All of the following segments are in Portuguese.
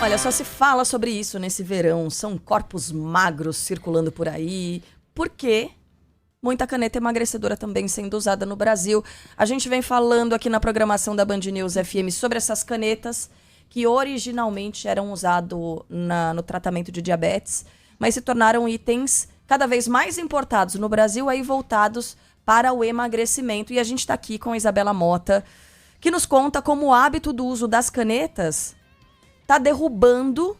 Olha, só se fala sobre isso nesse verão. São corpos magros circulando por aí. Por quê? Muita caneta emagrecedora também sendo usada no Brasil. A gente vem falando aqui na programação da Band News FM sobre essas canetas que originalmente eram usadas no tratamento de diabetes, mas se tornaram itens cada vez mais importados no Brasil, aí voltados para o emagrecimento. E a gente está aqui com a Isabela Mota, que nos conta como o hábito do uso das canetas está derrubando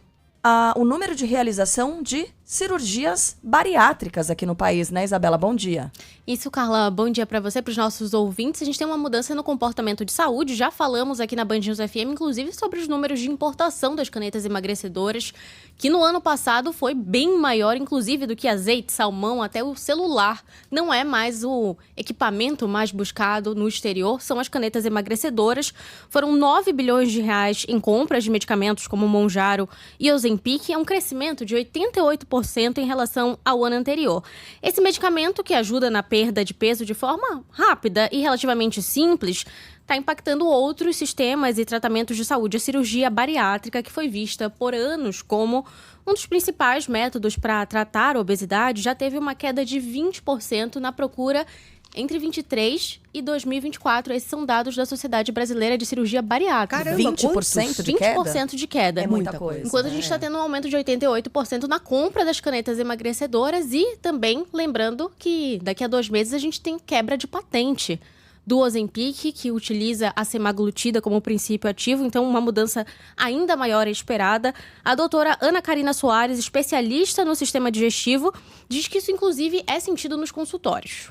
o número de realização de cirurgias bariátricas aqui no país, né, Isabela? Bom dia. Isso, Carla. Bom dia para você, para os nossos ouvintes. A gente tem uma mudança no comportamento de saúde. Já falamos aqui na Band News FM, inclusive, sobre os números de importação das canetas emagrecedoras, que no ano passado foi bem maior, inclusive, do que azeite, salmão, até o celular. Não é mais o equipamento mais buscado no exterior, são as canetas emagrecedoras. Foram 9 bilhões de reais em compras de medicamentos como Mounjaro e Ozempic. É um crescimento de 88% em relação ao ano anterior. Esse medicamento, que ajuda na perda de peso de forma rápida e relativamente simples, está impactando outros sistemas e tratamentos de saúde. A cirurgia bariátrica, que foi vista por anos como um dos principais métodos para tratar a obesidade, já teve uma queda de 20% na procura entre 2023 e 2024. Esses são dados da Sociedade Brasileira de Cirurgia Bariátrica. Caramba, 20% de queda? 20% de queda. É muita coisa. Enquanto a gente está tendo um aumento de 88% na compra das canetas emagrecedoras e também lembrando que daqui a 2 meses a gente tem quebra de patente do Ozempic, que utiliza a semaglutida como princípio ativo, então uma mudança ainda maior é esperada. A doutora Ana Karina Soares, especialista no sistema digestivo, diz que isso inclusive é sentido nos consultórios.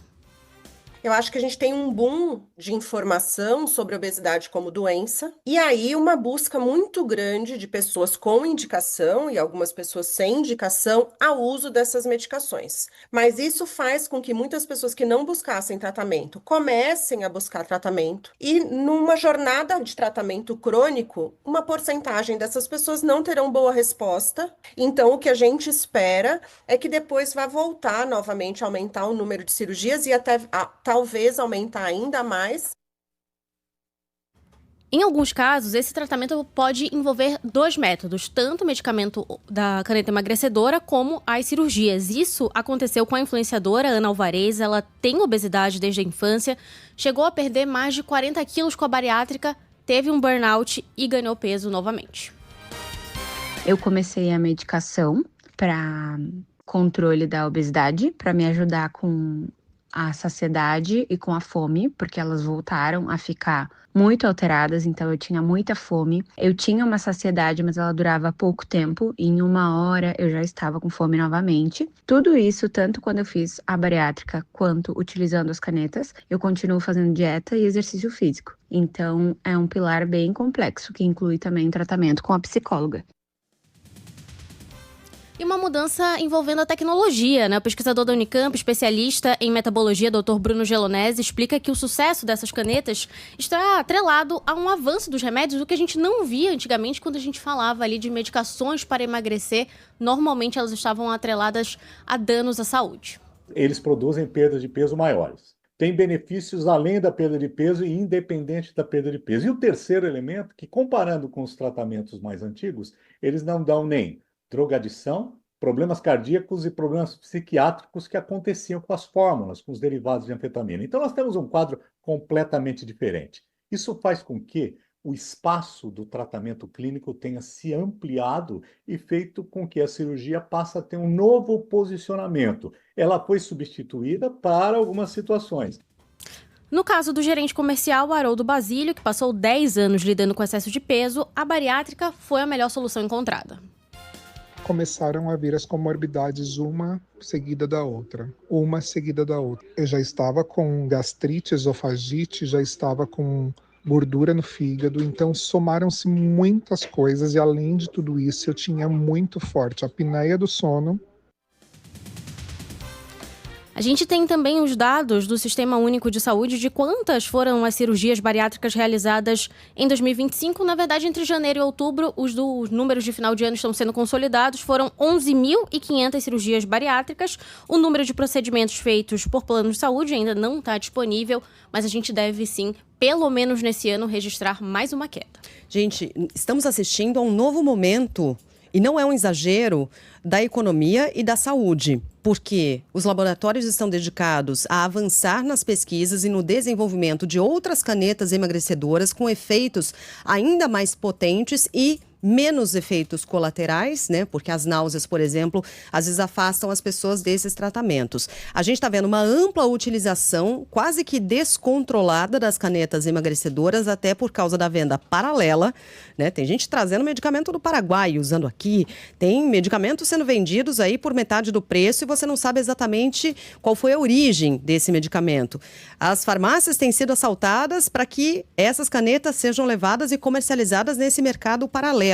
Eu acho que a gente tem um boom de informação sobre obesidade como doença, e aí uma busca muito grande de pessoas com indicação e algumas pessoas sem indicação ao uso dessas medicações. Mas isso faz com que muitas pessoas que não buscassem tratamento comecem a buscar tratamento, e numa jornada de tratamento crônico, uma porcentagem dessas pessoas não terão boa resposta. Então, o que a gente espera é que depois vá voltar novamente a aumentar o número de cirurgias e até talvez aumentar ainda mais. Em alguns casos, esse tratamento pode envolver 2 métodos, tanto o medicamento da caneta emagrecedora como as cirurgias. Isso aconteceu com a influenciadora Ana Alvarez. Ela tem obesidade desde a infância, chegou a perder mais de 40 quilos com a bariátrica, teve um burnout e ganhou peso novamente. Eu comecei a medicação para controle da obesidade, para me ajudar com a saciedade e com a fome, porque elas voltaram a ficar muito alteradas, então eu tinha muita fome. Eu tinha uma saciedade, mas ela durava pouco tempo, e em 1 hora eu já estava com fome novamente. Tudo isso, tanto quando eu fiz a bariátrica, quanto utilizando as canetas, eu continuo fazendo dieta e exercício físico. Então é um pilar bem complexo, que inclui também tratamento com a psicóloga. E uma mudança envolvendo a tecnologia, né? O pesquisador da Unicamp, especialista em metabologia, Dr. Bruno Gelonesi, explica que o sucesso dessas canetas está atrelado a um avanço dos remédios, o que a gente não via antigamente quando a gente falava ali de medicações para emagrecer. Normalmente elas estavam atreladas a danos à saúde. Eles produzem perdas de peso maiores. Tem benefícios além da perda de peso e independente da perda de peso. E o terceiro elemento, que comparando com os tratamentos mais antigos, eles não dão nem drogadição, problemas cardíacos e problemas psiquiátricos que aconteciam com as fórmulas, com os derivados de anfetamina. Então nós temos um quadro completamente diferente. Isso faz com que o espaço do tratamento clínico tenha se ampliado e feito com que a cirurgia passe a ter um novo posicionamento. Ela foi substituída para algumas situações. No caso do gerente comercial Haroldo Basílio, que passou 10 anos lidando com excesso de peso, a bariátrica foi a melhor solução encontrada. Começaram a vir as comorbidades, uma seguida da outra. Eu já estava com gastrite, esofagite, já estava com gordura no fígado, então somaram-se muitas coisas e além de tudo isso eu tinha muito forte a apneia do sono. A A gente tem também os dados do Sistema Único de Saúde de quantas foram as cirurgias bariátricas realizadas em 2025. Na verdade, entre janeiro e outubro, os números de final de ano estão sendo consolidados. Foram 11.500 cirurgias bariátricas. O número de procedimentos feitos por planos de saúde ainda não está disponível, mas a gente deve sim, pelo menos nesse ano, registrar mais uma queda. Gente, estamos assistindo a um novo momento, e não é um exagero, da economia e da saúde, porque os laboratórios estão dedicados a avançar nas pesquisas e no desenvolvimento de outras canetas emagrecedoras com efeitos ainda mais potentes e menos efeitos colaterais, né? Porque as náuseas, por exemplo, às vezes afastam as pessoas desses tratamentos. A gente está vendo uma ampla utilização, quase que descontrolada, das canetas emagrecedoras, até por causa da venda paralela, né? Tem gente trazendo medicamento do Paraguai, usando aqui. Tem medicamentos sendo vendidos aí por metade do preço e você não sabe exatamente qual foi a origem desse medicamento. As farmácias têm sido assaltadas para que essas canetas sejam levadas e comercializadas nesse mercado paralelo.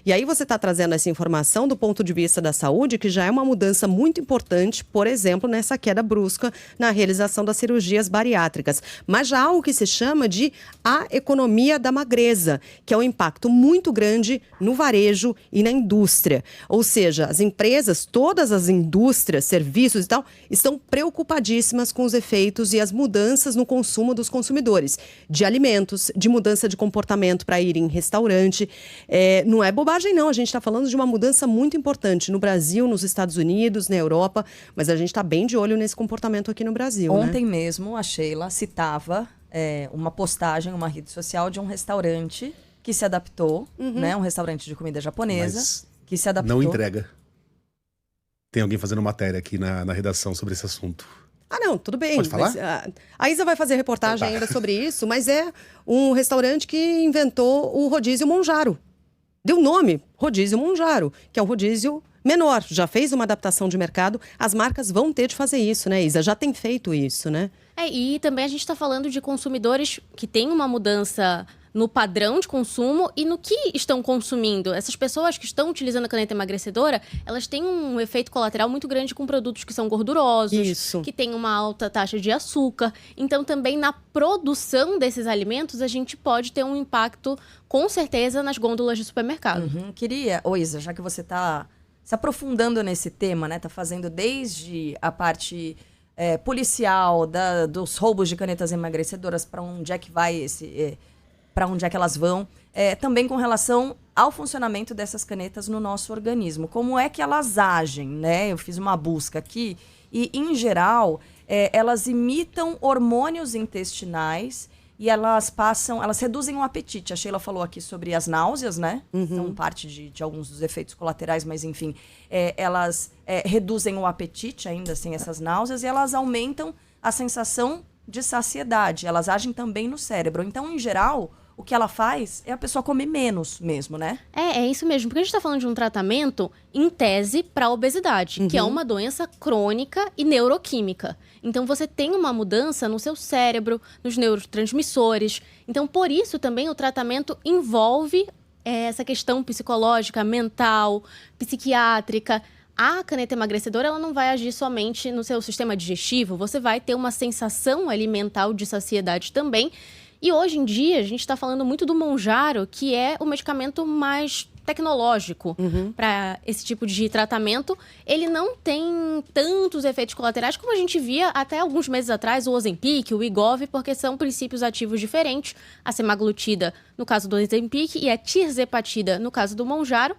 E aí você está trazendo essa informação do ponto de vista da saúde, que já é uma mudança muito importante, por exemplo, nessa queda brusca na realização das cirurgias bariátricas. Mas já há algo que se chama de a economia da magreza, que é um impacto muito grande no varejo e na indústria. Ou seja, as empresas, todas as indústrias, serviços e tal, estão preocupadíssimas com os efeitos e as mudanças no consumo dos consumidores, de alimentos, de mudança de comportamento para ir em restaurante. Não é bobagem, não. A gente está falando de uma mudança muito importante no Brasil, nos Estados Unidos, na Europa, mas a gente está bem de olho nesse comportamento aqui no Brasil. Ontem mesmo, a Sheila citava uma postagem, uma rede social de um restaurante que se adaptou, né? Um restaurante de comida japonesa, Mas que se adaptou. não entrega. Tem alguém fazendo matéria aqui na redação sobre esse assunto. Ah, não, tudo bem. Pode falar? Mas, a Isa vai fazer reportagem ainda sobre isso, mas é um restaurante que inventou o rodízio Monjaro. Deu nome, rodízio Monjaro, que é um rodízio menor. Já fez uma adaptação de mercado. As marcas vão ter de fazer isso, né, Isa? Já tem feito isso, né? E também a gente está falando de consumidores que têm uma mudança no padrão de consumo e no que estão consumindo. Essas pessoas que estão utilizando a caneta emagrecedora, elas têm um efeito colateral muito grande com produtos que são gordurosos, Isso. que têm uma alta taxa de açúcar. Então, também na produção desses alimentos, a gente pode ter um impacto, com certeza, nas gôndolas de supermercado. Queria, Isa, já que você está se aprofundando nesse tema, né? Tá fazendo desde a parte policial, dos roubos de canetas emagrecedoras, para onde é que vai para onde é que elas vão, também com relação ao funcionamento dessas canetas no nosso organismo. Como é que elas agem, né? Eu fiz uma busca aqui e, em geral, elas imitam hormônios intestinais e elas reduzem o apetite. A Sheila falou aqui sobre as náuseas, né? São parte de alguns dos efeitos colaterais, mas, enfim, elas reduzem o apetite, ainda assim, essas náuseas, e elas aumentam a sensação de saciedade. Elas agem também no cérebro. Então, em geral, o que ela faz é a pessoa comer menos mesmo, né? É isso mesmo, porque a gente está falando de um tratamento, em tese, para a obesidade, que é uma doença crônica e neuroquímica. Então, você tem uma mudança no seu cérebro, nos neurotransmissores. Então, por isso, também, o tratamento envolve essa questão psicológica, mental, psiquiátrica. A caneta emagrecedora, ela não vai agir somente no seu sistema digestivo, você vai ter uma sensação alimentar de saciedade também. E hoje em dia, a gente está falando muito do Monjaro, que é o medicamento mais tecnológico para esse tipo de tratamento. Ele não tem tantos efeitos colaterais como a gente via até alguns meses atrás, o Ozempic, o Wegovy, porque são princípios ativos diferentes. A semaglutida, no caso do Ozempic, e a tirzepatida, no caso do Monjaro.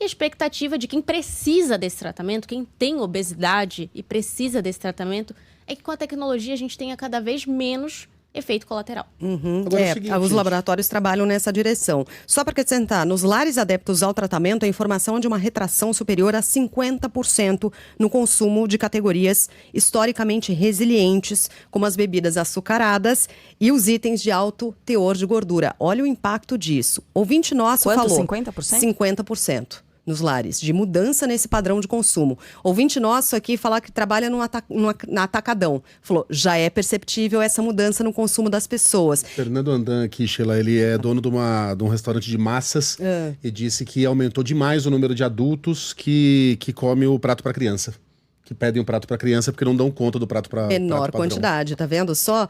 E a expectativa de quem precisa desse tratamento, quem tem obesidade e precisa desse tratamento, é que com a tecnologia a gente tenha cada vez menos efeito colateral. Agora é o seguinte, os gente. laboratórios trabalham nessa direção. Só para acrescentar, nos lares adeptos ao tratamento, a informação é de uma retração superior a 50% no consumo de categorias historicamente resilientes, como as bebidas açucaradas e os itens de alto teor de gordura. Olha o impacto disso. Ouvinte nosso Quanto? falou... 50%? 50%. Nos lares, de mudança nesse padrão de consumo. Ouvinte nosso aqui falar que trabalha na Atacadão. Falou, já é perceptível essa mudança no consumo das pessoas. Fernando Andan aqui, Sheila, ele é dono de um restaurante de massas e disse que aumentou demais o número de adultos que come o prato para criança. que pedem um prato para criança porque não dão conta do prato para Menor quantidade, tá vendo só?